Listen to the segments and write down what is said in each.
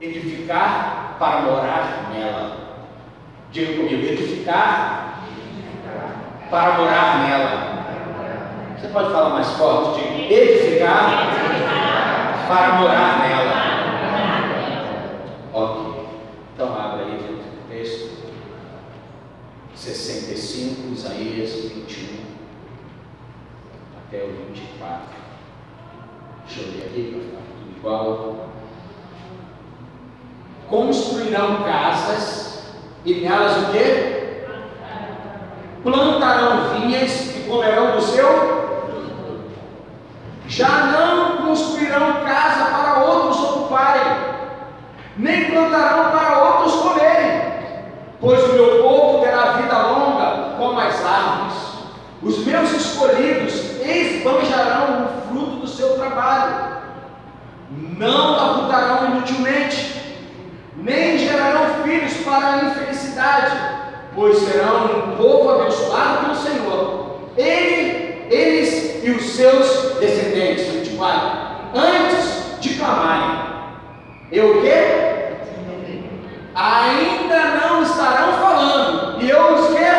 edificar para morar nela. Diga comigo, edificar para morar nela. Você pode falar mais forte? Diga, edificar para morar nela. Ok, então abra aí dentro do texto 65, Isaías 21 até o 24. Deixa eu ler aqui para ficar tudo igual. Construirão casas e nelas o quê? Plantarão vinhas e comerão do seu. Já não construirão casa para outros ocuparem, nem plantarão para outros comerem, pois o meu povo terá vida longa como as árvores. Os meus escolhidos esbanjarão o fruto do seu trabalho, não labutarão inutilmente, nem gerarão filhos para a infelicidade, pois serão um povo abençoado pelo Senhor, eles e os seus descendentes. 24. Antes de clamarem, eu o quê? Ainda não estarão falando, e eu os quê?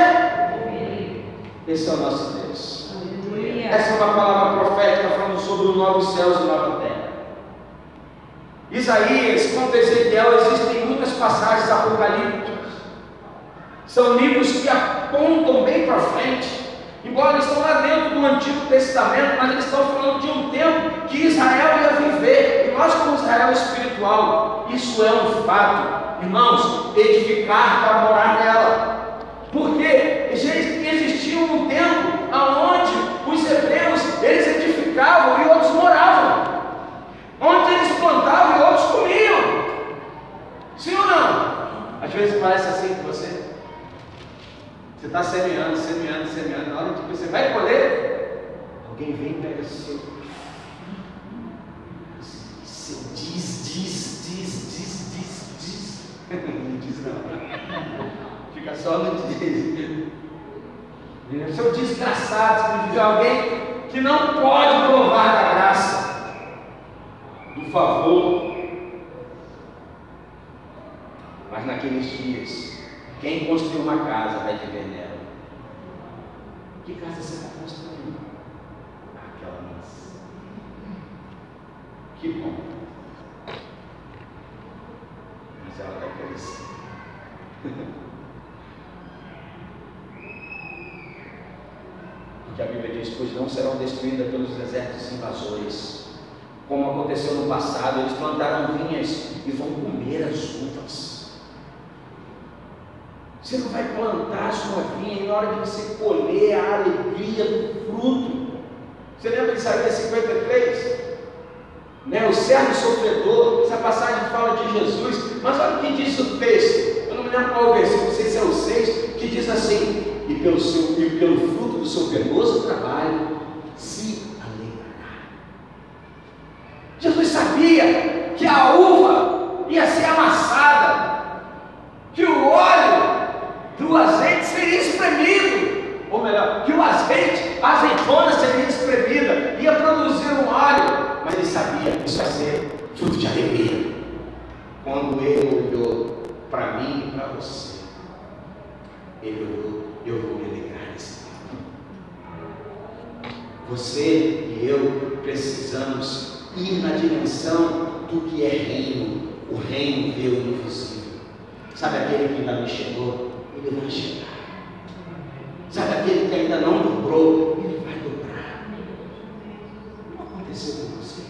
Esse é o nosso Deus. Essa é uma palavra profética falando sobre os novos céus e nova terra. Isaías, conta Ezequiel, existem muitas passagens apocalípticas. São livros que apontam bem para frente. Embora eles estão lá dentro do Antigo Testamento, mas eles estão falando de um tempo que Israel ia viver. E nós, como Israel espiritual, isso é um fato, irmãos, edificar para morar nela. Porque existia um tempo onde os hebreus, eles edificavam e outros moravam, onde eles plantavam e outros comiam. Sim ou não? Às vezes parece assim com você. Você está semeando, na hora que você vai colher, alguém vem e pega o seu diz. Não diz não. Fica só no diz. Seu desgraçado, significa alguém que não pode provar da graça, do favor. Mas naqueles dias, quem construiu uma casa vai viver nela. Que casa você está construindo? Aquela nossa. Que bom. Mas ela vai crescer. Porque a Bíblia diz: pois não serão destruídas pelos exércitos invasores. Como aconteceu no passado, eles plantaram vinhas e vão comer as uvas. Você não vai plantar a sua vinha e na hora de você colher a alegria do fruto. Você lembra de Isaías 53? Né? O servo sofredor, essa passagem fala de Jesus, mas olha o que diz o texto. Eu não me lembro qual é o versículo, não sei se é o 6, que diz assim: e pelo fruto do seu penoso trabalho se alegrará. Jesus sabia que a uva ia ser amassada, que o óleo do azeite seria espremido, ou melhor, que o azeite, a azeitona seria espremida, ia produzir um óleo, mas ele sabia que isso vai ser fruto de alegria. Quando ele olhou para mim e para você, ele olhou: eu vou me alegrar nesse tempo. Você e eu precisamos ir na direção do que é reino, o reino vê o invisível. Sabe aquele que ainda não chegou? Ele vai chegar. Sabe aquele que ainda não dobrou? Ele vai dobrar. Não aconteceu com você.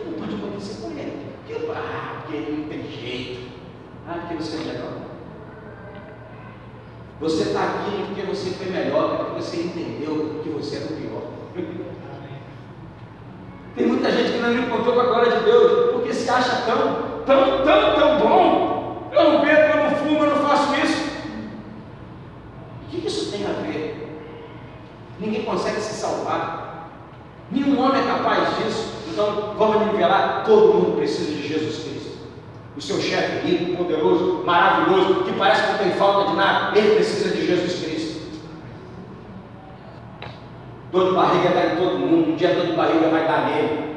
Não pode acontecer com ele. Porque ele não tem jeito. Porque você é melhor. Você está aqui porque você foi melhor, porque você entendeu que você era o pior. Tem muita gente que não encontrou com a glória de Deus porque se acha tão bom. Eu não bebo, eu não fumo, eu não faço isso. O que isso tem a ver? Ninguém consegue se salvar. Nenhum homem é capaz disso. Então vamos nivelar: todo mundo precisa de Jesus Cristo. O seu chefe rico, poderoso, maravilhoso, que parece que não tem falta de nada, ele precisa de Jesus Cristo. Dor de barriga dá em todo mundo, um dia a dor de barriga vai dar nele.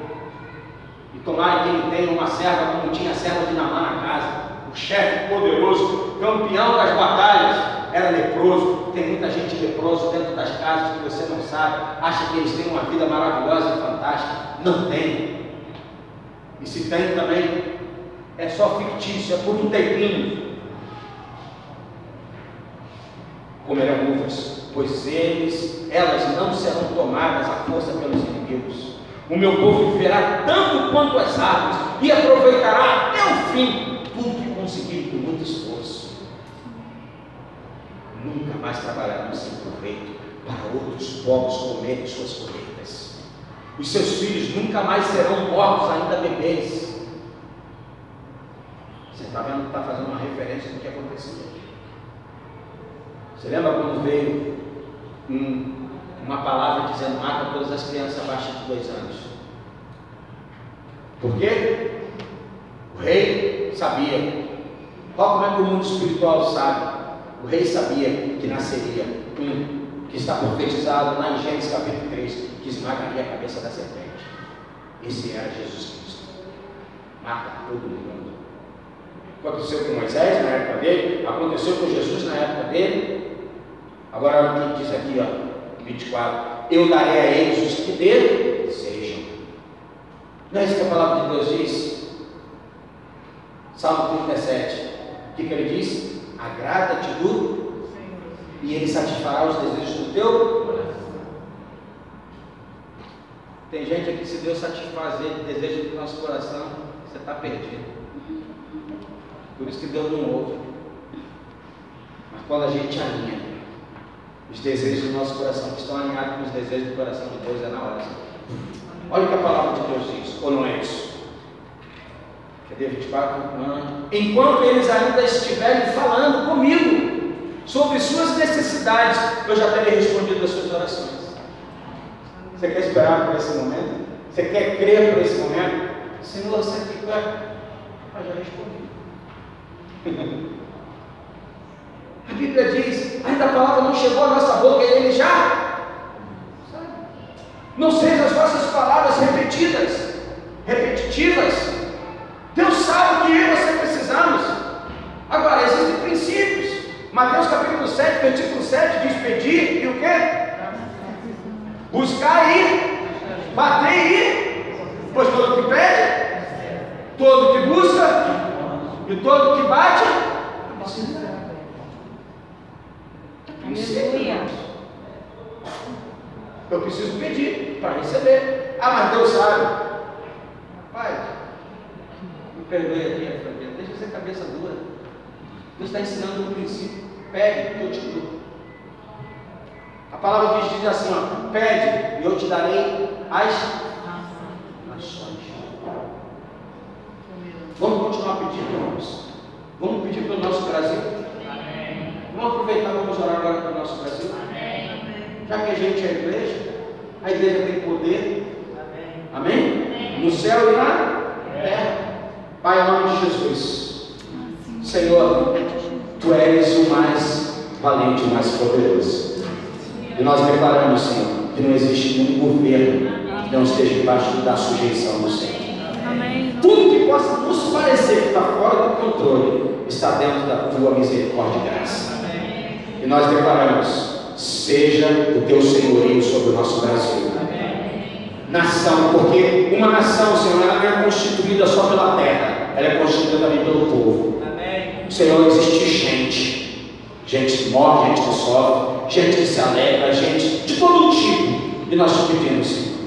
E E tomara que ele tenha uma serva como tinha a serva de Naamã na casa. O chefe poderoso, campeão das batalhas, era leproso. Tem muita gente leprosa dentro das casas que você não sabe, acha que eles têm uma vida maravilhosa e fantástica. Não tem. E se tem também, é só fictício, é por um tempinho. Comerão uvas, pois elas não serão tomadas à força pelos inimigos. O meu povo viverá tanto quanto as árvores e aproveitará até o fim tudo que conseguir com muito esforço. Nunca mais trabalharão sem proveito para outros povos comerem suas colheitas. Os seus filhos nunca mais serão mortos, ainda bebês. Você está vendo que está fazendo uma referência do que aconteceu aqui. Você lembra quando veio uma palavra dizendo: mata todas as crianças abaixo de 2 anos? Por quê? O rei sabia. Olha como é que o mundo espiritual sabe. O rei sabia que nasceria que está profetizado lá em Gênesis capítulo 3, que esmagaria a cabeça da serpente. Esse era Jesus Cristo. Mata todo mundo. Aconteceu com Moisés na época dele, aconteceu com Jesus na época dele. Agora o que diz aqui, ó, 24: eu darei a eles os que dele sejam. Não é isso que a palavra de Deus diz? Salmo 37, o que ele diz? Agrada-te do e ele satisfará os desejos do teu coração. Tem gente aqui, se Deus satisfazer o desejo do nosso coração, você está perdido. Por isso que Deus não ouve. Mas quando a gente alinha os desejos do nosso coração, que estão alinhados com os desejos do coração de Deus, é na hora. Olha o que a palavra de Deus diz, ou não é isso? Cadê 24? Enquanto eles ainda estiverem falando comigo sobre suas necessidades, eu já terei respondido as suas orações. Você quer esperar por esse momento? Você quer crer por esse momento? Senhor, você fica, já respondi. A Bíblia diz: ainda a palavra não chegou à nossa boca e ele já sabe. Não sejam as vossas palavras repetitivas. Deus sabe o que eu e você precisamos. Agora, existem princípios. Mateus capítulo 7, versículo 7 diz: pedir e o quê? Buscar e bater e, pois todo que pede, todo que busca e todo que bate, eu preciso pedir para receber. Ah, mas Deus sabe. Pai, me perdoe aqui, deixa essa cabeça dura. Deus está ensinando um princípio. Pede que eu te dou. A palavra diz assim, ó: pede e eu te darei as nações. Vamos continuar pedindo, irmãos. Vamos pedir pelo nosso Brasil. Amém. Vamos aproveitar, vamos orar agora pelo nosso Brasil. Amém. Já que a gente é a igreja tem poder. Amém? Amém? No céu e na terra. Pai, em nome de Jesus. Senhor, Tu és o mais valente, o mais poderoso. E nós declaramos, Senhor, que não existe nenhum governo que não esteja debaixo da sujeição do Senhor. Amém. Tudo que possa nos parecer que está fora do controle está dentro da Tua misericórdia e graça. Amém. E nós declaramos: seja o Teu senhorio sobre o nosso Brasil. Amém. Nação, porque uma nação, Senhor, ela não é constituída só pela terra, ela é constituída também pelo povo. Amém. Senhor, existe gente que morre, gente que sofre, gente que se alegra, gente de todo tipo. E nós te pedimos, Senhor,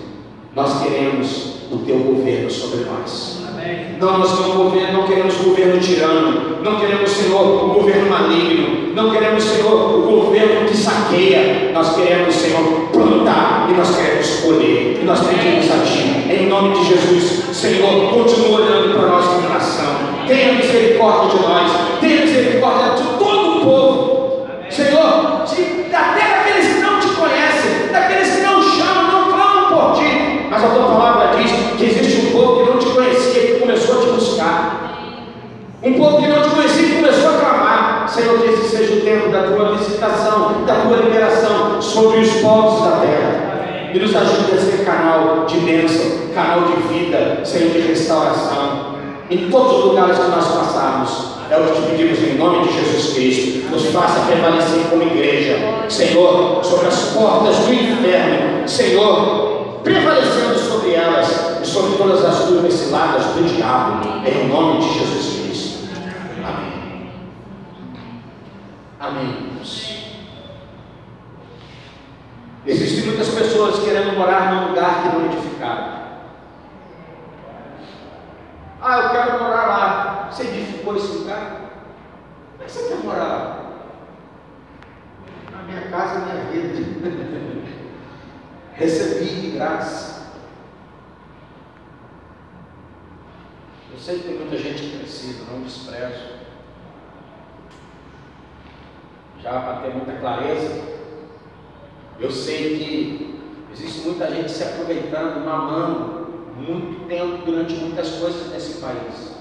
nós queremos o Teu governo sobre nós. Amém. Não queremos governo tirano, não queremos, Senhor, o governo maligno, não queremos, Senhor, o governo que saqueia. Nós queremos, Senhor, plantar e nós queremos colher. E nós pedimos a Ti, em nome de Jesus, Senhor, continua olhando para nós como nação. Tenha misericórdia de nós, tenha misericórdia de todo o povo. Amém. Senhor, até daqueles que não Te conhecem, daqueles que não chamam, não clamam por Ti. Mas a Tua palavra diz que existe um povo que não Te conhecia, que começou a Te buscar. Um povo que não Te conhecia, que começou a clamar. Senhor, que esse seja o tempo da Tua visitação, da Tua liberação sobre os povos da terra. E nos ajude a ser canal de bênção um canal de vida, Senhor, de restauração, em todos os lugares que nós passarmos. É o que te pedimos em nome de Jesus Cristo. Nos faça prevalecer como igreja, Senhor, sobre as portas do inferno, Senhor, prevalecendo sobre elas e sobre todas as turmas ciladas do diabo, em nome de Jesus Cristo. Amém. Amém. Existem muitas pessoas querendo morar num lugar que não edificaram. Ah, eu quero morar lá. Você edificou esse lugar? Como é que você quer morar lá? A minha casa, a minha vida. Recebi de graça. Eu sei que tem muita gente que precisa, não desprezo. Já para ter muita clareza, eu sei que existe muita gente se aproveitando, mamando muito tempo durante muitas coisas nesse país.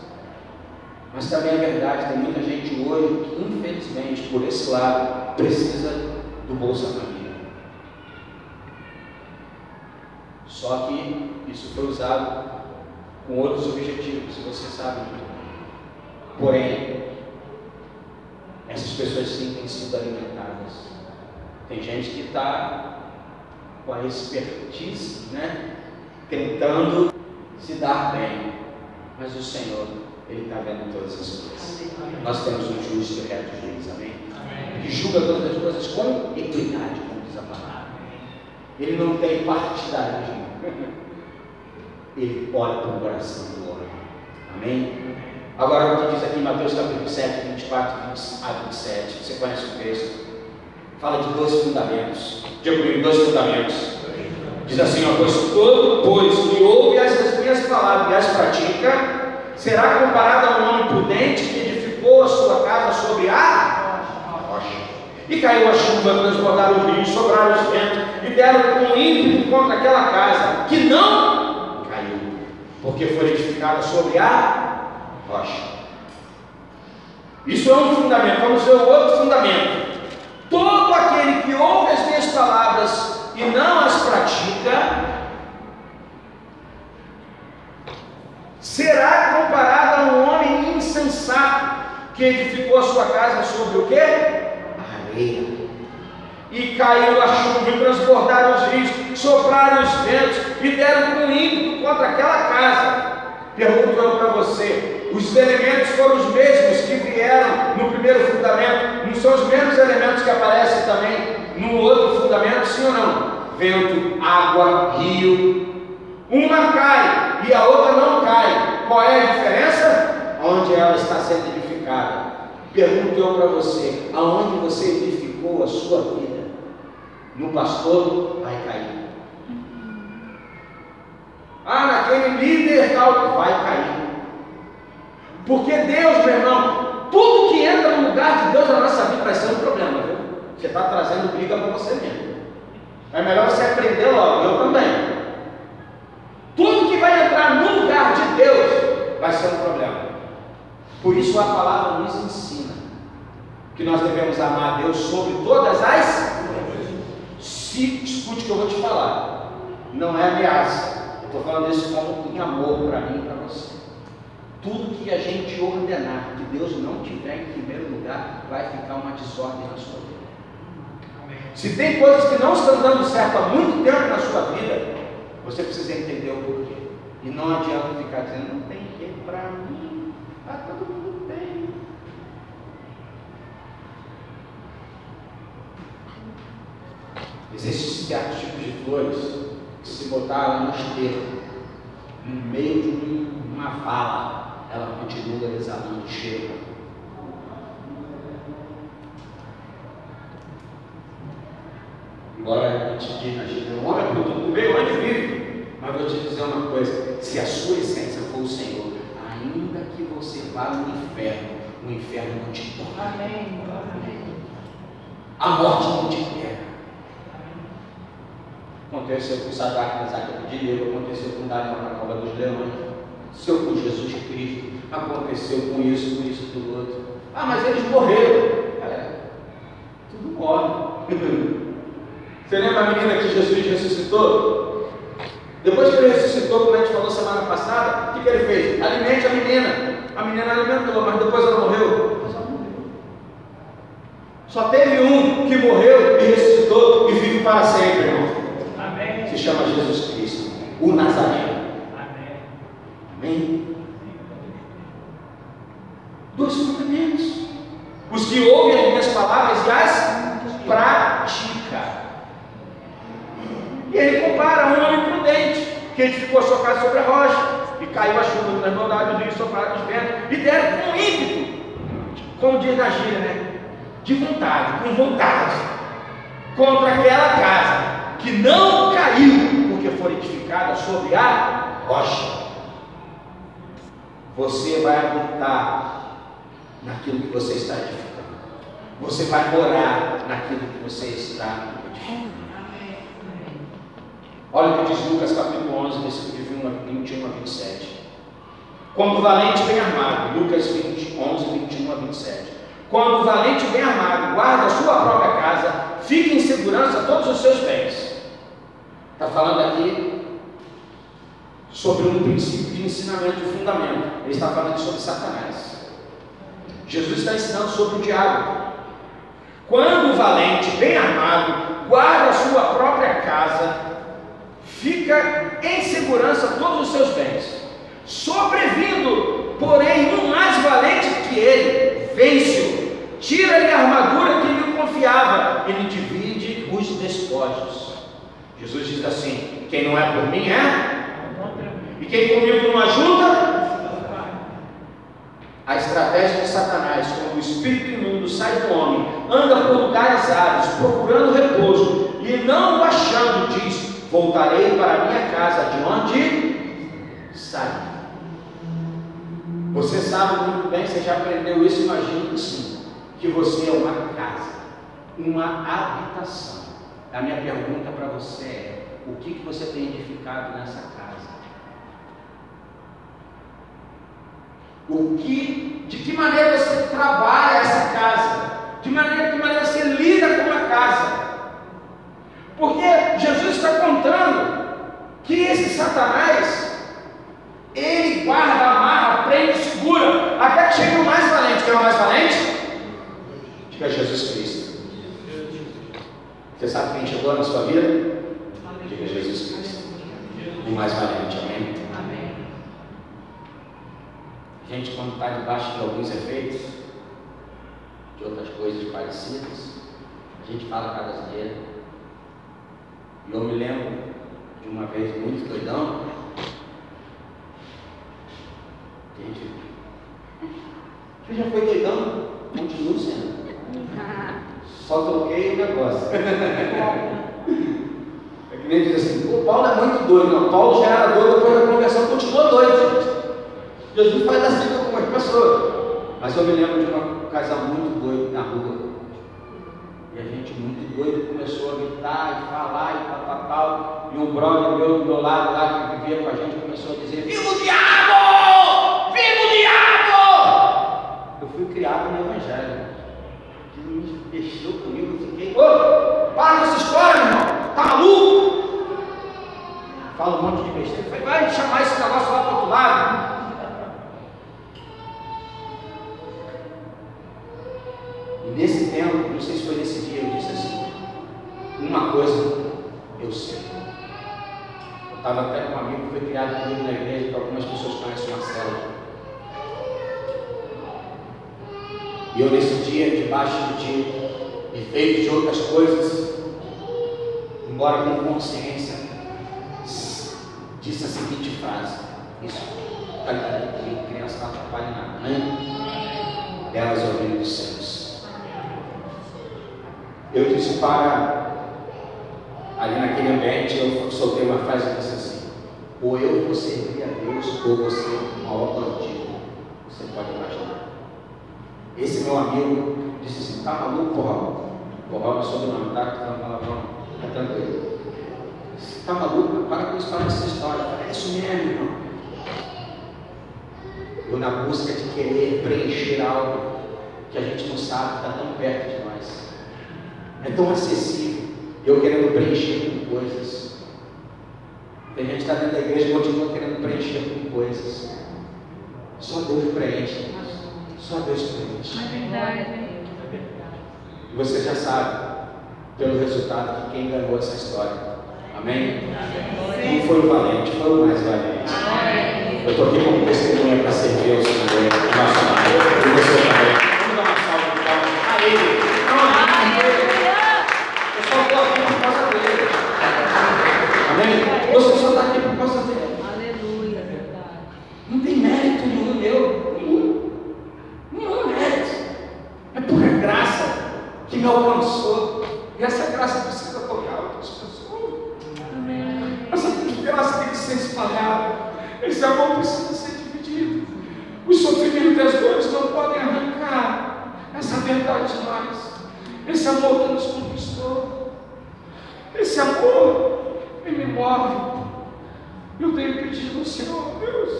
Mas também é verdade, tem muita gente hoje que, infelizmente, por esse lado, precisa do Bolsa Família. Só que isso foi usado com outros objetivos, você sabe muito bem. Porém, essas pessoas sim têm sido alimentadas. Tem gente que está com a expertise, tentando se dar bem, mas o Senhor, Ele está vendo todas as coisas. Nós temos um justo e reto juiz, amém? Que julga todas as coisas com equidade, como diz a palavra. Ele não tem partidarismo. Ele olha para o coração do homem, amém? Agora, o que diz aqui em Mateus capítulo 7, 24 a 27, você conhece o texto? Fala de 2 fundamentos. Diga comigo, 2 fundamentos. Diz assim, pois todo, que ouve essas minhas palavras e as pratica, será comparado a um homem prudente que edificou a sua casa sobre a rocha. E caiu a chuva, transbordaram os rios, sobraram os ventos, e deram com ímpeto contra aquela casa, que não caiu, porque foi edificada sobre a rocha. Isso é um fundamento. Vamos ver o outro fundamento. Todo aquele que ouve as minhas palavras e não as pratica, será comparado a um homem insensato que edificou a sua casa sobre o quê? Areia. E caiu a chuva e transbordaram os rios, sopraram os ventos e deram com ímpeto contra aquela casa. Pergunto eu para você, os elementos foram os mesmos que vieram no primeiro fundamento? Não são os mesmos elementos que aparecem também no outro fundamento, sim ou não? Vento, água, rio. Uma cai e a outra não cai. Qual é a diferença? Onde ela está sendo edificada. Pergunto eu para você, aonde você edificou a sua vida? No pastor, vai cair. Naquele líder tal, vai cair. Porque Deus, meu irmão, tudo que entra no lugar de Deus na nossa vida vai ser um problema, viu? Você está trazendo briga para você mesmo. É melhor você aprender logo, eu também. Tudo que vai entrar no lugar de Deus vai ser um problema. Por isso a palavra nos ensina que nós devemos amar a Deus sobre todas as coisas. Se escute o que eu vou te falar, não é ameaça. Eu estou falando isso como em amor para mim e para você. Tudo que a gente ordenar que Deus não tiver em primeiro lugar, vai ficar uma desordem na sua vida. Se tem coisas que não estão dando certo há muito tempo na sua vida, você precisa entender o porquê. E não adianta ficar dizendo, não tem jeito para mim, todo mundo tem. Existem certos tipos de flores que, se botar no esteiro, no meio de uma vala, ela continua exalando cheiro. Embora a gente não olha para o meio onde vive, mas vou te dizer uma coisa: se a sua essência for o Senhor, ainda que você vá no inferno não te toca. Amém. A morte não te pega. Aconteceu com Sadraque, Mesaque e Abednego, aconteceu com Daniel na cova dos leões, aconteceu com Jesus Cristo, aconteceu com isso, tudo outro. Mas eles morreram. Tudo morre. Você lembra a menina que Jesus ressuscitou? Depois que ele ressuscitou, como a gente falou semana passada, o que ele fez? Alimente a menina. A menina alimentou, mas depois ela morreu. Só teve um que morreu e ressuscitou e vive para sempre, irmão. Amém. Se chama Jesus Cristo, o Nazareno. Amém. Amém. Dois mandamentos. Os que ouvem as minhas palavras e as praticam. E ele compara um homem prudente, que edificou a sua casa sobre a rocha, e caiu a chuva nas maldades do rio, sopraram os ventos, e deram com ímpeto, como diz na gíria, né? De vontade, com vontade, contra aquela casa, que não caiu, porque foi edificada sobre a rocha. Você vai habitar naquilo que você está edificando. Você vai morar naquilo que você está edificando. Olha o que diz Lucas capítulo 11, versículo de 21 a 27. Quando o valente bem armado, Lucas 20, 11, 21 a 27. Quando o valente bem armado guarda a sua própria casa, fica em segurança todos os seus bens. Está falando aqui sobre um princípio de ensinamento, de fundamento. Ele está falando sobre Satanás. Jesus está ensinando sobre o diabo. Quando o valente bem armado guarda a sua própria casa, fica em segurança todos os seus bens. Sobrevindo, porém, um mais valente que ele, vence-o, tira-lhe a armadura que lhe confiava e lhe divide os despojos. Jesus diz assim: quem não é por mim é, e quem comigo não ajuda. A estratégia de Satanás, quando o espírito imundo sai do homem, anda por lugares áridos, procurando repouso, e não o achando, diz: voltarei para a minha casa, de onde saí. Você sabe muito bem, você já aprendeu isso, imagino que sim, que você é uma casa, uma habitação. A minha pergunta para você é: o que você tem edificado nessa casa? De que maneira você trabalha essa casa? De que maneira você lida com a casa? Porque Jesus está contando que esse Satanás, ele guarda, amarra, prende, segura, até que chega o mais valente. Quem é o mais valente? Diga Jesus Cristo. Você sabe quem chegou na sua vida? Diga Jesus Cristo. O mais valente, amém? Amém. Gente, quando está debaixo de alguns efeitos, de outras coisas parecidas, a gente fala cada asneira. E eu me lembro de uma vez muito doidão. Você já foi doidão? Continuo sendo. Só troquei o negócio. É que nem diz assim: o Paulo é muito doido. Não, Paulo já era doido, depois da conversão continuou doido, gente. Jesus faz assim com algumas pessoas. Mas eu me lembro de um casal muito doido na rua. E a gente muito doido começou a gritar e falar e tal. E um brother meu do meu lado lá que vivia com a gente começou a dizer: viva o diabo! Viva o diabo! Eu fui criado no Evangelho. Jesus mexeu comigo, eu fiquei: ô, para com essa história, meu irmão! Tá maluco? Fala um monte de besteira. Eu falei: vai chamar esse negócio lá para o outro lado. E nesse tempo, não sei se foi nesse dia, eu disse assim: uma coisa eu sei. Eu estava até com um amigo que foi criado comigo na igreja, que algumas pessoas conhecem, Marcelo. E eu nesse dia, debaixo de efeitos de outras coisas, embora com consciência, disse a seguinte frase: isso está ligado comigo, criança não atrapalha nada, né? Delas é o reino dos céus. Eu disse ali naquele ambiente, eu soltei uma frase e disse assim: ou eu vou servir a Deus, ou você é o maior bandido você pode imaginar. Esse meu amigo disse assim: tá maluco, Porral? Porral é sobrenome, tá? Tá palavrão, tá tranquilo. Tá maluco? Para com isso, para com essa história. É isso mesmo, irmão. Eu, na busca de querer preencher algo que a gente não sabe, está tão perto de nós, é tão acessível, eu querendo preencher com coisas. Tem gente que está dentro da igreja e continua querendo preencher com coisas. Só Deus preenche. Só Deus preenche. É verdade. E você já sabe, pelo resultado, que quem ganhou essa história. Amém? Não foi o valente, foi o mais valente. Eu estou aqui como testemunha para servir ao Senhor, nosso Pai. E você também. Vamos dar uma salva de palmas a Ele. Eu só estou aqui por causa dele. Amém? Você só está aqui por causa dele. Aleluia, verdade. Não tem mérito nenhum meu. Nenhum mérito. É pura graça que me alcançou. E essa graça precisa tocar outras pessoas. Amém. Essa graça tem que ser espalhada. Esse amor precisa ser dividido. Os sofrimentos e as dores não podem arrancar essa verdade de nós. Esse amor que nos conquistou. Esse amor que me move. Eu tenho pedido ao Senhor, Deus,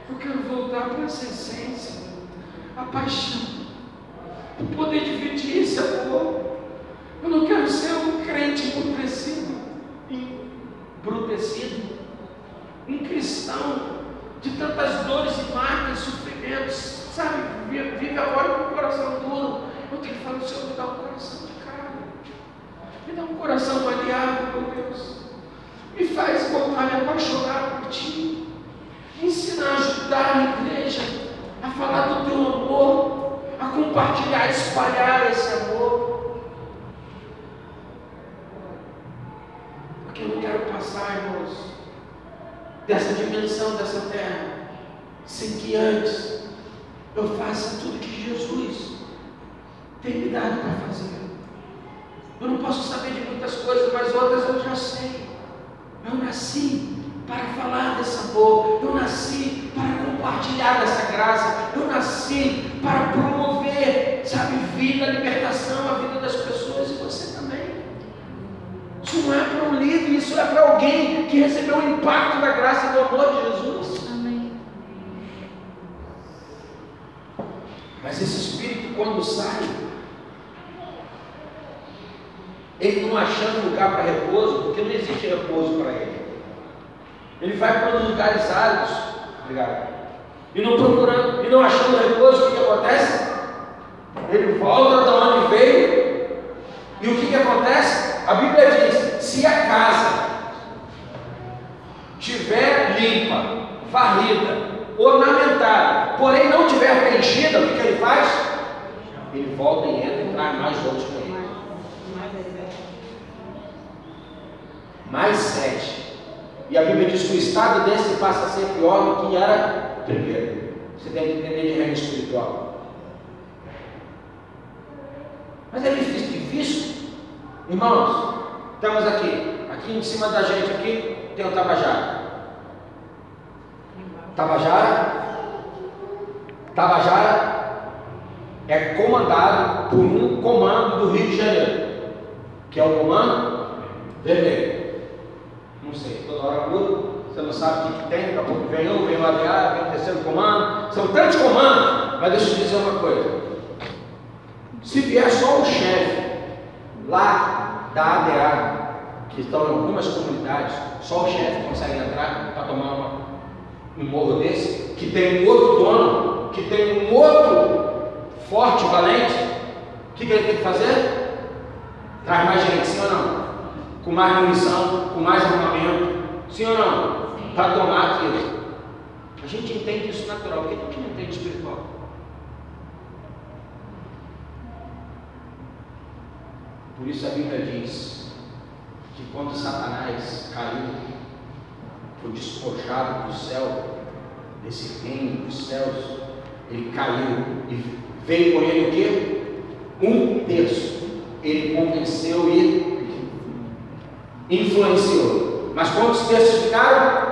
eu quero voltar para essa essência, a paixão, o poder dividir esse amor. Eu não quero ser um crente embrutecido, um cristão de tantas dores e marcas, sofrimentos, sabe? Vive agora com o coração duro. Eu tenho que falar, Senhor, me dá um coração de carne, me dá um coração maleável, meu Deus. Me faz voltar a me apaixonar por Ti. Me ensina a ajudar a igreja a falar do Teu amor, a compartilhar, a espalhar esse amor. Porque eu não quero passar, irmãos, dessa dimensão, dessa terra, sem que antes eu faça tudo que Jesus tem me dado para fazer. Eu não posso saber de muitas coisas, mas outras eu já sei. Eu nasci para falar desse amor, eu nasci para compartilhar dessa graça, eu nasci para promover, sabe, vida, libertação, a vida das pessoas, e você também. Isso não é para um líder, isso é para alguém que recebeu o impacto da graça e do amor de Jesus. Amém. Mas esse espírito, quando sai, ele não achando lugar para repouso, porque não existe repouso para ele. Ele vai para os lugares áridos, obrigado, e não procurando, e não achando repouso, o que acontece? Ele volta de onde veio, e o que acontece? A Bíblia diz: se a casa tiver limpa, varrida, ornamentada, porém não tiver preenchida, o que ele faz? Ele volta e entra e traz mais outros com ele. Mais 7. E a Bíblia diz que o estado desse passa a ser pior do que era primeiro. Você tem que entender de reino espiritual. Mas é difícil. Irmãos, estamos aqui em cima da gente aqui tem o Tabajara. Tabajara é comandado por um comando do Rio de Janeiro, que é o Comando Vermelho. Não sei, toda hora muda, você não sabe o que tem, daqui a pouco vem o ADA, vem o terceiro comando, são tantos comandos. Mas deixa eu dizer uma coisa: se vier só o chefe lá da ADA, que estão em algumas comunidades, só o chefe consegue entrar para tomar um morro desse, que tem um outro dono, que tem um outro forte, valente, o que ele tem que fazer? Traz mais gente, sim ou não? Com mais munição, com mais armamento, sim ou não? Para tomar aquilo. A gente entende isso natural, porque a gente não entende espiritual. Por isso a Bíblia diz que quando Satanás caiu, foi despojado do céu, desse reino dos céus, ele caiu e veio com ele o quê? 1/3. Ele convenceu e influenciou. Mas quantos terços ficaram?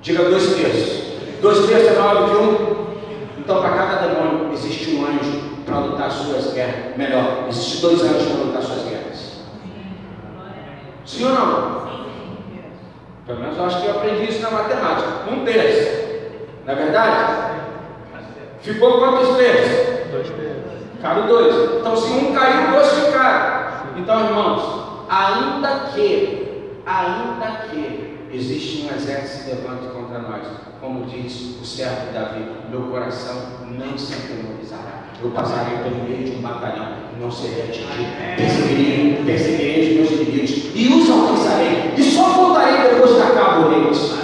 Diga 2/3. 2/3 é maior do que 1. Então, para cada demônio existe um anjo para lutar suas guerras. Melhor, existem 2 anjos para lutar suas guerras. Sim ou não? Pelo menos eu acho que eu aprendi isso na matemática. 1/3. Não é verdade? Ficou quantos terços? 2 terços. Ficaram 2. Então, se um caiu, 2 ficaram. Então, irmãos, ainda que existe um exército que se levanta contra nós. Como diz o servo Davi, meu coração não se atemorizará. Eu passarei pelo meio de um batalhão, não serei atingido. Perseguirei os meus inimigos e os alcançarei. E só voltarei depois da cabo deles.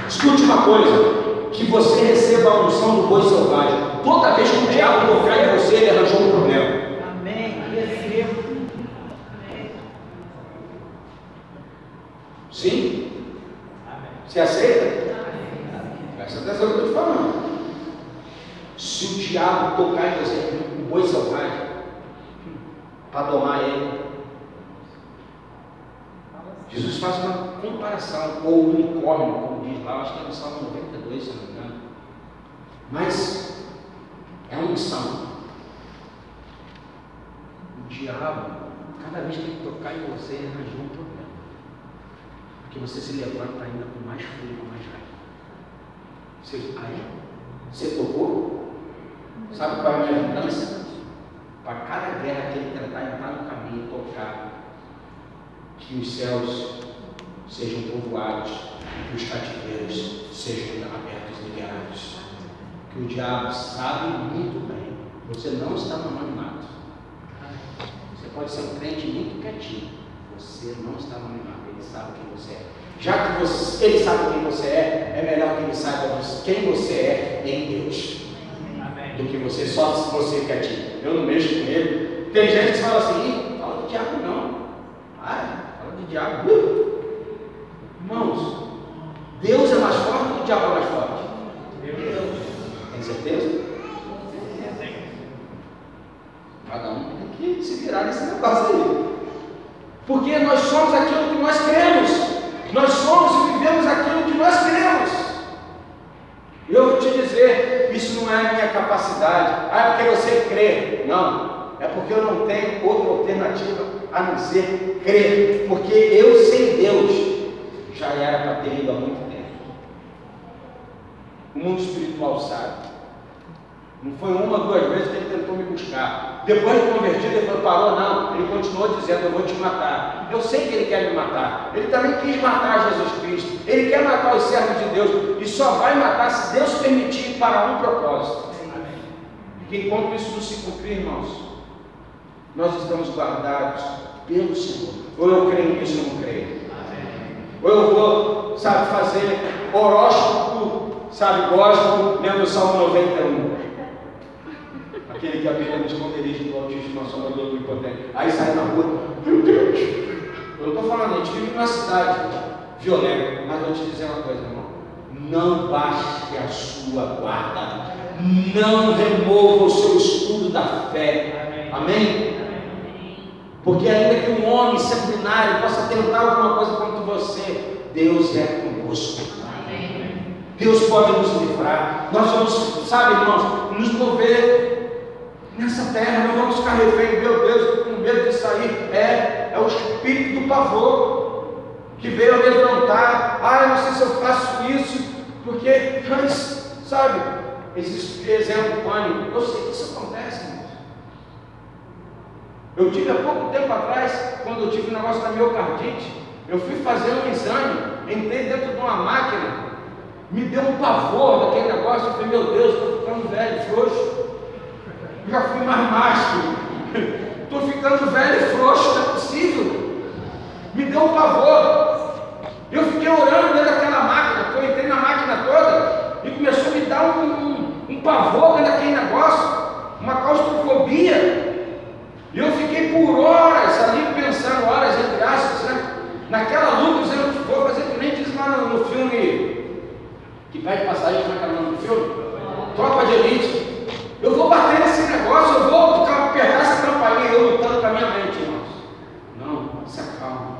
Escute uma coisa, que você receba a unção do boi selvagem. Toda vez que o diabo tocar em você, ele arranjou um problema. Amém. Recebo. Sim? Você aceita? Presta atenção no que eu estou falando. Se o diabo tocar em você, o boi selvagem, para domar ele, Jesus faz uma comparação, ou o unicórnio, como diz lá, acho que é no Salmo 92, se não me engano. Mas é uma unção. O diabo, cada vez que ele tocar em você, ele arranja um problema. Porque você se levanta ainda com mais fúria, com mais raiva. Você tocou? Sabe qual é a minha vingança? Para cada guerra que ele tentar entrar no caminho e tocar, que os céus sejam povoados, que os cativeiros sejam abertos e liberados. Que o diabo sabe muito bem, você não está no anonimato. Você pode ser um crente muito quietinho, você não está no anonimato, ele sabe quem você é. Já que ele sabe quem você é melhor que ele saiba quem você é em Deus. Do que você, só se você quietinho. Eu não mexo com ele. Tem gente que fala assim, fala de diabo não. Fala de diabo. Irmãos, Deus é mais forte ou o diabo é mais forte? Deus. Tem certeza? Cada um tem que se virar nesse negócio aí. Porque nós somos aquilo que nós cremos. Nós somos e vivemos aquilo que nós cremos. Eu vou te dizer, isso não é a minha capacidade. É porque você crê. Não, é porque eu não tenho outra alternativa a não ser crer. Porque eu sem Deus já era para ter ido há muito tempo. O mundo espiritual sabe. Não foi uma ou duas vezes que ele tentou me buscar. Depois de convertido, ele falou, parou, não. Ele continuou dizendo, eu vou te matar. Eu sei que ele quer me matar. Ele também quis matar Jesus Cristo. Ele quer matar os servos de Deus. E só vai matar se Deus permitir para um propósito. Porque enquanto isso não se cumprir, irmãos, nós estamos guardados pelo Senhor. Ou eu creio nisso ou não creio. Ou eu vou, fazer horóscopo, gospel, lendo o Salmo 91. Aquele que habita no esconderijo do Altíssimo, sombra do Onipotente. Aí sai na rua, meu Deus! Eu não estou falando, a gente vive numa cidade violenta, mas vou te dizer uma coisa, irmão. Não baixe a sua guarda, não remova o seu escudo da fé. Amém? Porque ainda que um homem sanguinário possa tentar alguma coisa contra você, Deus é conosco. Deus pode nos livrar. Nós vamos, irmãos, nos mover nessa terra, não vamos ficar refém. Meu Deus, estou com medo de sair. É o espírito do pavor que veio amedrontar. Eu não sei se eu faço isso, porque, existe exemplo pânico. Eu sei que isso acontece, irmãos. Eu tive há pouco tempo atrás, quando eu tive um negócio da miocardite, eu fui fazer um exame, entrei dentro de uma máquina, me deu um pavor daquele negócio. Eu falei, meu Deus, estou ficando velho, frouxo. Já fui mais macho, estou ficando velho e frouxo, não é possível. Me deu um pavor. Eu fiquei orando dentro daquela máquina, porque eu entrei na máquina toda e começou a me dar um pavor dentro daquele negócio, uma claustrofobia. E eu fiquei por horas ali pensando, horas entre aspas, naquela luta, dizendo, vou fazer que nem diz lá no filme que pede passagem, como é que é o nome do filme? Tropa de Elite. Eu vou bater nesse negócio, eu vou apertar essa campainha, eu lutando com a minha mente, irmãos. Não, se acalma.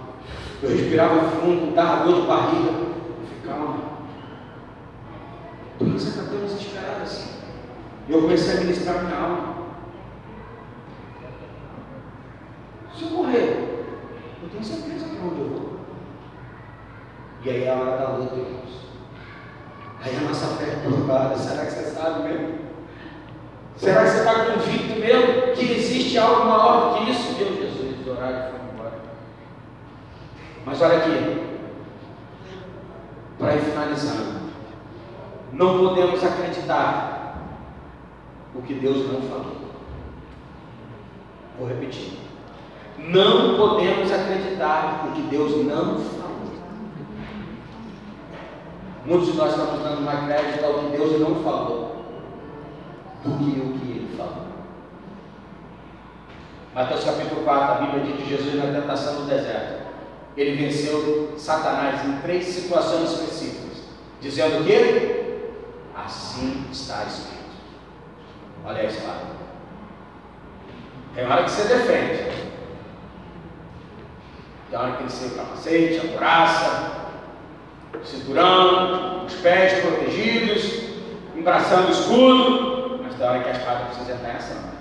Eu respirava fundo, dava dor de barriga. Eu ficava. Por que você está tão desesperado assim? Eu comecei a ministrar minha alma. Se eu morrer, eu tenho certeza para onde eu vou. E aí é a hora da luta, irmãos. Aí a nossa fé é provada. Será que você sabe mesmo? Será que você está convicto mesmo que existe algo maior do que isso? Meu Jesus, o horário foi embora. Mas olha aqui, Para ir finalizando, não podemos acreditar o que Deus não falou. Vou repetir. Não podemos acreditar o que Deus não falou. Muitos de nós estamos dando mais crédito ao que Deus não falou do que o que Ele falou. Mateus capítulo 4, a Bíblia diz que Jesus na tentação do deserto, Ele venceu Satanás em 3 situações específicas, dizendo que assim está escrito. Olha a espada. Tem hora que você defende, tem hora que ele sem o capacete, a couraça, o cinturão, os pés protegidos, embraçando o escudo, mas tem hora que a espada precisa entrar em ação.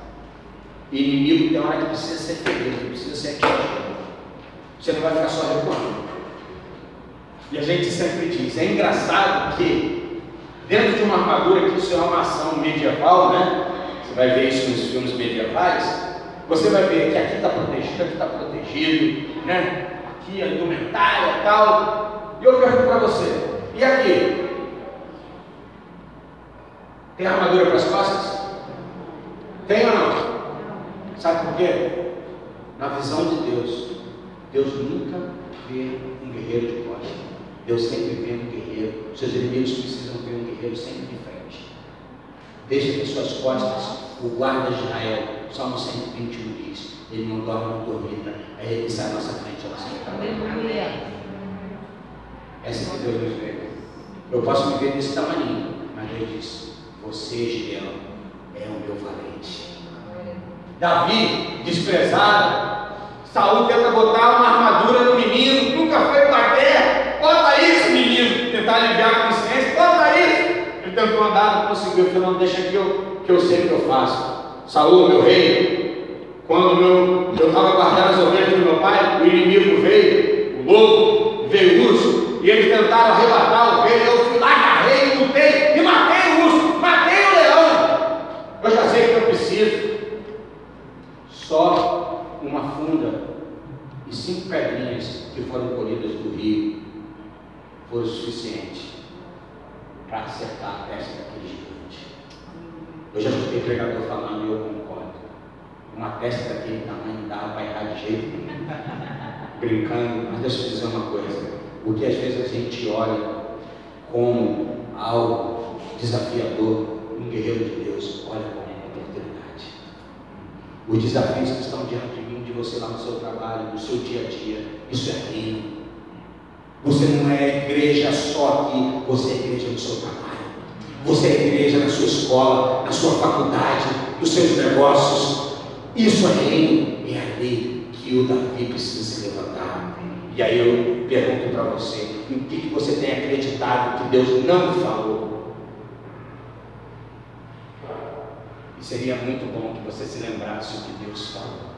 E inimigo tem hora que precisa ser ferido, precisa ser atingido. Você não vai ficar só recuando. E a gente sempre diz, é engraçado que dentro de uma armadura, que isso é uma ação medieval, né? Você vai ver isso nos filmes medievais. Você vai ver que aqui está protegido, aqui está protegido, né? Aqui a indumentária e tal. E eu pergunto para você, e aqui? Tem armadura para as costas? Tem ou não? Sabe por quê? Na visão de Deus, Deus nunca vê um guerreiro de costas. Deus sempre vê um guerreiro. Seus inimigos precisam ver um guerreiro sempre de frente. Deixa que suas costas, o guarda de Israel, Salmo 121 diz, ele não dorme, não dormita, aí ele sai à nossa frente, à nossa frente. Essa é que Deus nos vê. Eu posso me ver desse tamanho, mas Deus diz, você, Gideão, é o meu valente. Davi, desprezado, Saul tenta botar uma armadura no menino, nunca foi para a guerra, bota isso, menino, tentar aliviar a consciência, bota isso. Ele tentou andar, não conseguiu, ele falou, não, deixa que eu sei o que eu faço. Saul, meu rei, quando eu estava guardando as ovelhas do meu pai, o inimigo veio, o lobo, veio o urso, e eles tentaram arrebatar a ovelha, eu fui lá, agarrei, lutei e matei o urso, matei o leão. Eu já sei o que eu preciso. Só uma funda e 5 pedrinhas que foram colhidas do rio foram suficientes para acertar a testa daquele gigante. Eu já escutei pregador falando e eu concordo. Uma testa daquele tamanho não dava para errar de jeito nenhum. Brincando, mas deixa eu dizer uma coisa. O que às vezes a gente olha como algo desafiador, um guerreiro de Deus olha como uma oportunidade. Os desafios que estão diante de mim, de você lá no seu trabalho, no seu dia a dia, isso é reino. Você não é igreja só aqui, você é igreja no seu trabalho. Você é igreja na sua escola, na sua faculdade, nos seus negócios. Isso é reino. É ali que o Davi precisa se levantar. E aí eu pergunto para você, em que você tem acreditado que Deus não falou? E seria muito bom que você se lembrasse o que Deus falou.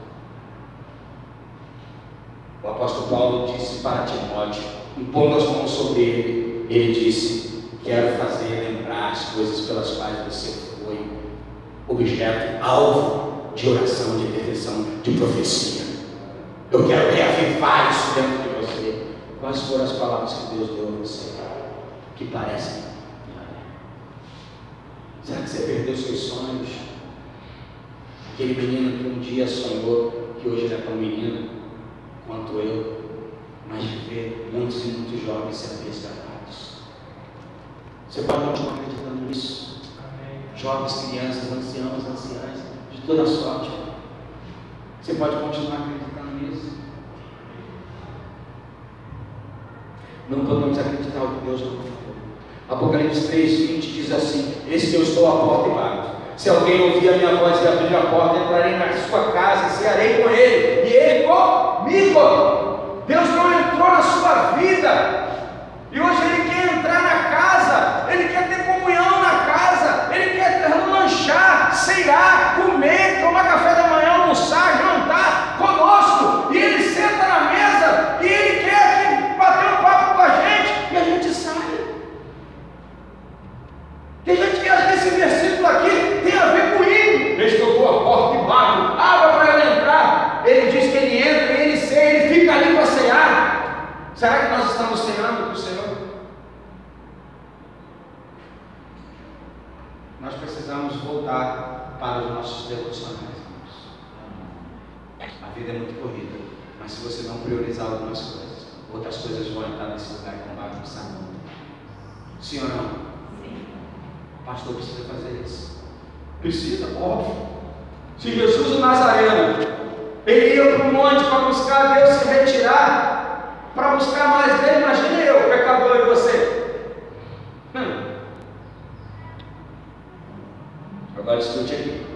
O apóstolo Paulo disse para Timóteo, impondo as mãos sobre ele, ele disse, quero fazer lembrar as coisas pelas quais você foi objeto, alvo de oração, de intercessão, de profecia. Eu quero reavivar isso dentro de você. Quais foram as palavras que Deus deu a você? Que parecem. Será que você perdeu seus sonhos? Aquele menino que um dia sonhou, que hoje ele é tão menino quanto eu, mas vê muitos e muitos jovens sendo resgatados. Você pode continuar acreditando nisso? Jovens, crianças, anciãos, anciãs, de toda sorte. Você pode continuar acreditando nisso? Não podemos acreditar o que Deus não falou. Apocalipse 3:20 diz assim: eis que eu estou à porta e bato. Se alguém ouvir a minha voz e abrir a porta, entrarei na sua casa e cearei com ele, e ele comigo. Deus não entrou na sua vida, e hoje ele quer entrar na casa, ele quer ter comunhão na casa, ele quer lanchar, ceiar, comer, tomar café da manhã, almoçar, jantar conosco, e ele senta na mesa, e ele quer bater um papo com a gente, e a gente sai. Tem gente que acha que esse versículo aqui tem a ver com isso. Eis que eu estou à porta e bato, abra para ele entrar. Ele diz que ele entra e ele ceia, ele fica ali para cear. Será que nós estamos ceando com o Senhor? precisamos voltar para os nossos devocionais. A vida é muito corrida, mas se você não priorizar algumas coisas, outras coisas vão entrar nesse lugar e vão bagunçar muito. Sim ou não? Sim. O pastor precisa fazer isso. Precisa, óbvio. Se Jesus o Nazareno, ele ia para o monte para buscar Deus, se retirar, para buscar mais dele, imagina eu, pecador, e você. Agora escute aqui.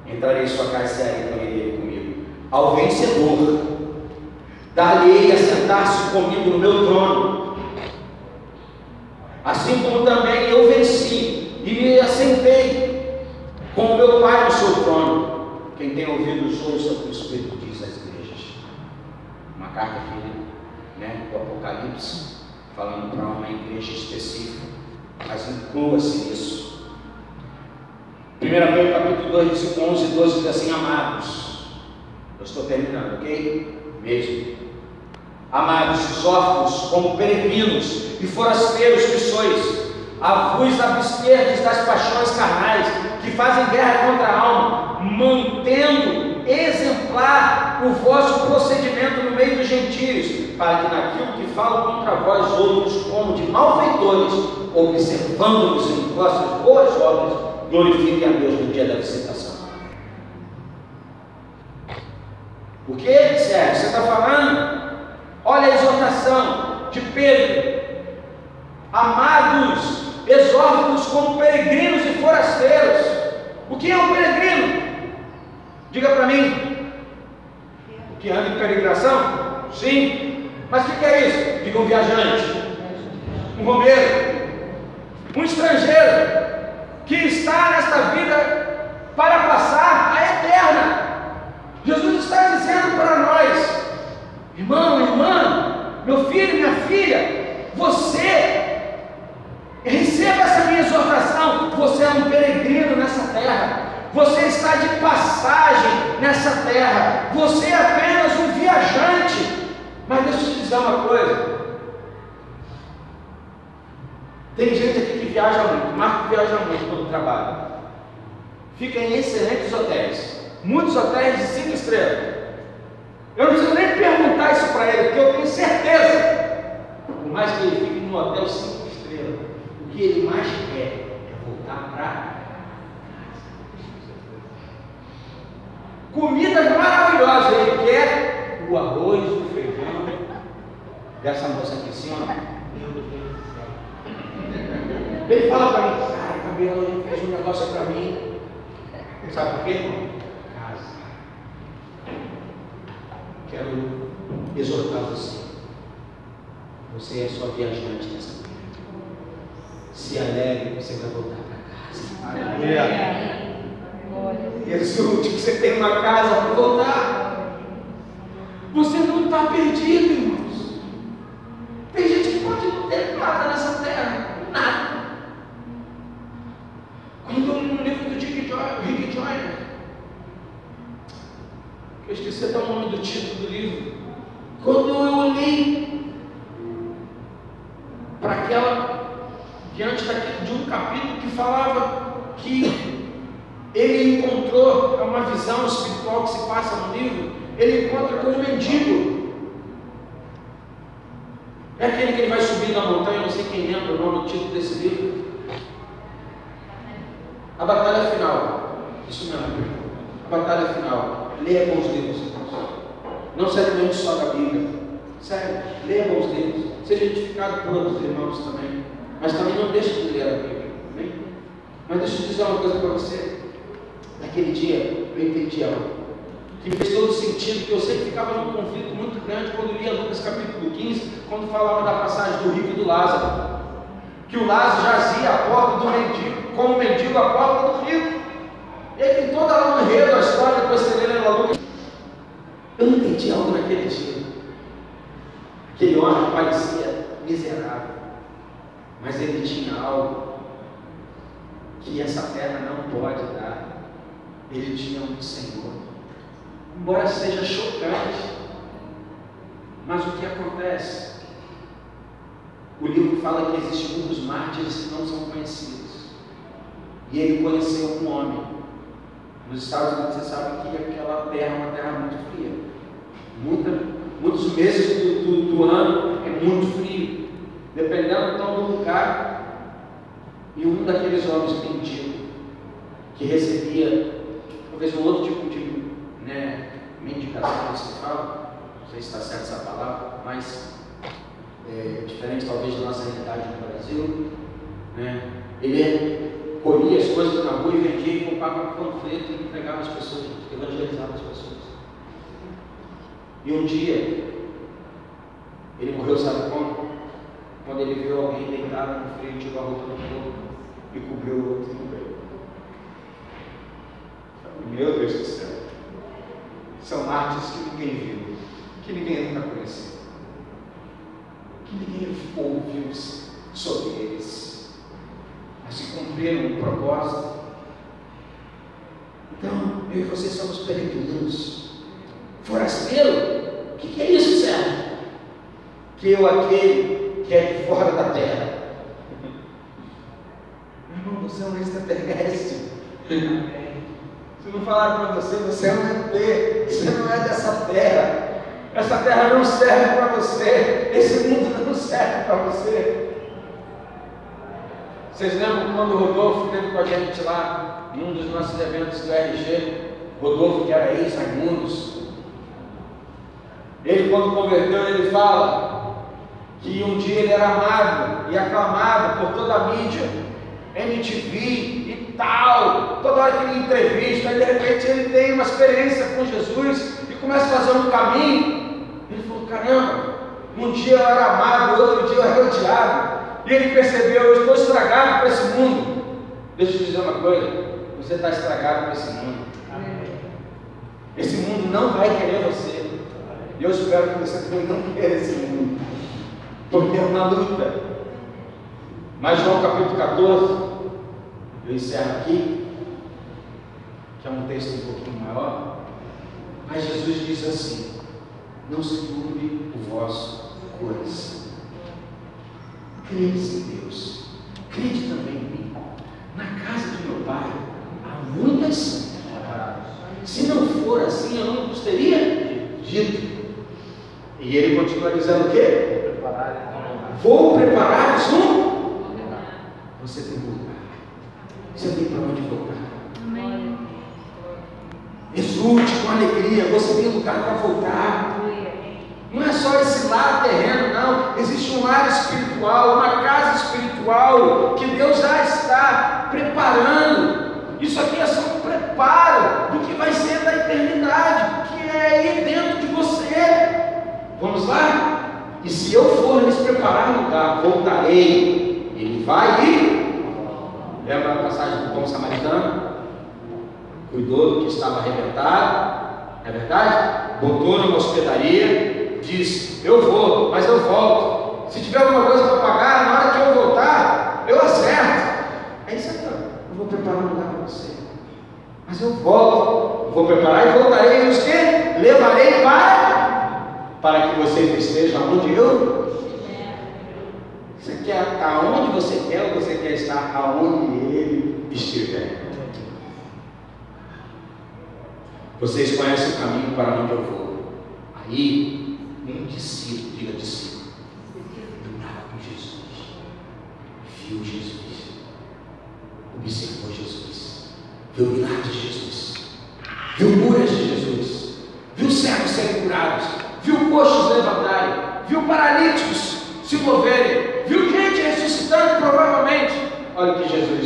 Entrarei em sua casa e cearei com ele comigo. Ao vencedor, dar-lhe-ei a sentar-se comigo no meu trono, assim como também eu venci e me assentei com o meu Pai no seu trono. Quem tem ouvidos, ouça o que o Espírito diz às igrejas. Uma carta aqui, do Apocalipse, falando para uma igreja específica, mas inclua-se nisso. 1 Pedro capítulo 2, versículo 11 e 12 diz assim: amados, eu estou terminando, ok? Mesmo. Amados, exorto-vos como peregrinos e forasteiros que sois, a vos absterdes das paixões carnais que fazem guerra contra a alma, mantendo exemplar o vosso procedimento no meio dos gentios, para que naquilo que falam contra vós outros, como de malfeitores, observando-os em vossas boas obras, glorifiquem a Deus no dia da visitação. O que, Sérgio? Você está falando? Olha a exortação de Pedro: amados, exorto-vos como peregrinos e forasteiros. O que é um peregrino? Diga para mim. O que anda em peregrinação? Sim. Mas o que é isso? Diga um viajante, um romeiro, um estrangeiro que está nesta vida para passar a eterna. Jesus está dizendo para nós: irmão, irmã, meu filho, minha filha, você receba essa minha exortação. Você é um peregrino nessa terra, você está de passagem nessa terra, você é apenas um viajante. Mas deixa eu te dizer uma coisa: tem gente aqui que viaja muito, Marco viaja muito quando trabalha, fica em excelentes hotéis, muitos hotéis de 5 estrelas. Eu não preciso nem perguntar isso para ele, porque eu tenho certeza, por mais que ele fique num hotel 5 estrelas, o que ele mais quer é voltar para casa. Comidas maravilhosas, ele quer o arroz, o feijão dessa moça aqui, sim ou não? Ele fala para mim: cara, Cabelo, ele fez um negócio para mim. Sabe por quê, irmão? Casa. Quero exortar você. Você é só viajante nessa vida. Se alegre, você vai voltar para casa. Aleluia. Exulte que você tem uma casa para voltar. Você não está perdido, irmãos. Tem gente que pode não ter nada nessa terra. Nada. Quando eu li um livro do Rick Joyner, eu esqueci até o nome do título do livro, quando eu olhei para aquela, diante de um capítulo que falava que ele encontrou, é uma visão espiritual que se passa no livro, ele encontra com um mendigo. É aquele que ele vai subir na montanha, não sei quem lembra o nome do título desse livro. A batalha final. Isso mesmo. A batalha final. Leia bons livros, irmãos. Não se alimente só da Bíblia. Sério, leia bons livros. Seja edificado por outros irmãos também. Mas também não deixe de ler a Bíblia. Amém? Mas deixa eu dizer uma coisa para você. Naquele dia, eu entendi algo que fez todo sentido, que eu sempre ficava num conflito muito grande quando lia Lucas capítulo 15, quando falava da passagem do rico e do Lázaro. Que o Lázaro jazia à porta do mendigo, como o mendigo à porta do rico. Ele tem toda a honra da história, depois você lê na Lucas. Eu não entendi algo naquele dia. Aquele homem parecia miserável, mas ele tinha algo que essa terra não pode dar. Ele tinha um Senhor. Embora seja chocante, mas o que acontece? O livro fala que existem muitos mártires que não são conhecidos. E ele conheceu um homem. Nos Estados Unidos, você sabe que aquela terra é uma terra muito fria. Muitos meses do ano é muito frio. Dependendo então do lugar. E um daqueles homens mendigos, que recebia talvez um outro tipo de mendicação, que se fala, não sei se está certa essa palavra, mas diferente talvez da nossa realidade no Brasil, ele colhia as coisas na rua e vendia e comprava panfleto e entregava às pessoas, evangelizava as pessoas. E um dia, ele morreu, sabe como? Quando ele viu alguém deitado no frio, tirou a roupa do corpo e cobriu o outro no meio. Meu Deus do céu! São mártires que ninguém viu, que ninguém nunca conheceu, que ninguém ouviu sobre eles, mas se cumpriram um propósito. Então, eu e você somos peregrinos. Forasteiro, o que é isso, Sérgio? Que aquele que é de fora da terra. Meu irmão, você é um extraterrestre. Se não falaram para você, você é um ET, você não é dessa terra. Essa terra não serve para você, esse mundo não serve para você. Vocês lembram quando o Rodolfo esteve com a gente lá, em um dos nossos eventos do RG, Rodolfo, que era ex-Raimundos, ele quando converteu, ele fala que um dia ele era amado e aclamado por toda a mídia, MTV e tal, toda hora que ele entrevista, aí de repente ele tem uma experiência com Jesus e começa a fazer um caminho. Ele falou, caramba, um dia eu era amado, outro dia eu era odiado, e ele percebeu, eu estou estragado para esse mundo. Deixa eu te dizer uma coisa, você está estragado para esse mundo. Esse mundo não vai querer você, e eu espero que você também não queira esse mundo, porque é uma luta. Mas João capítulo 14, eu encerro aqui, que é um texto um pouquinho maior, mas Jesus diz assim: não se turbe o vosso coração. Crede em Deus, crede também em mim. Na casa de meu pai há muitas moradas. Se não for assim, eu não vos teria dito. E ele continua dizendo o quê? Vou preparar-vos um. Você tem um lugar. Você tem para onde voltar. Amém. Exulte com alegria. Você tem lugar para voltar. Não é só esse lar terreno, não. Existe um lar espiritual, uma casa espiritual que Deus já está preparando. Isso aqui é só um preparo do que vai ser da eternidade, que é aí dentro de você. Vamos lá? E se eu for lhes preparar um lugar, voltarei. Ele vai ir. Lembra a passagem do bom samaritano? Cuidou do que estava arrebentado, não é verdade? Botou numa hospedaria, disse: eu vou, mas eu volto. Se tiver alguma coisa para pagar, na hora que eu voltar, eu acerto. É isso aí, eu vou preparar um lugar para você. Mas eu volto, eu vou preparar e voltarei. E os que? Levarei para que você esteja onde eu. Você quer aonde você quer ou você quer estar aonde ele estiver? Vocês conhecem o caminho para onde eu vou. Aí, um discípulo, diga discípulo, andava com Jesus, viu Jesus, observou Jesus, viu milagres de Jesus, viu curas de Jesus, viu cegos serem curados, viu coxos levantarem, viu paralíticos se moverem, viu gente ressuscitando provavelmente. Olha o que Jesus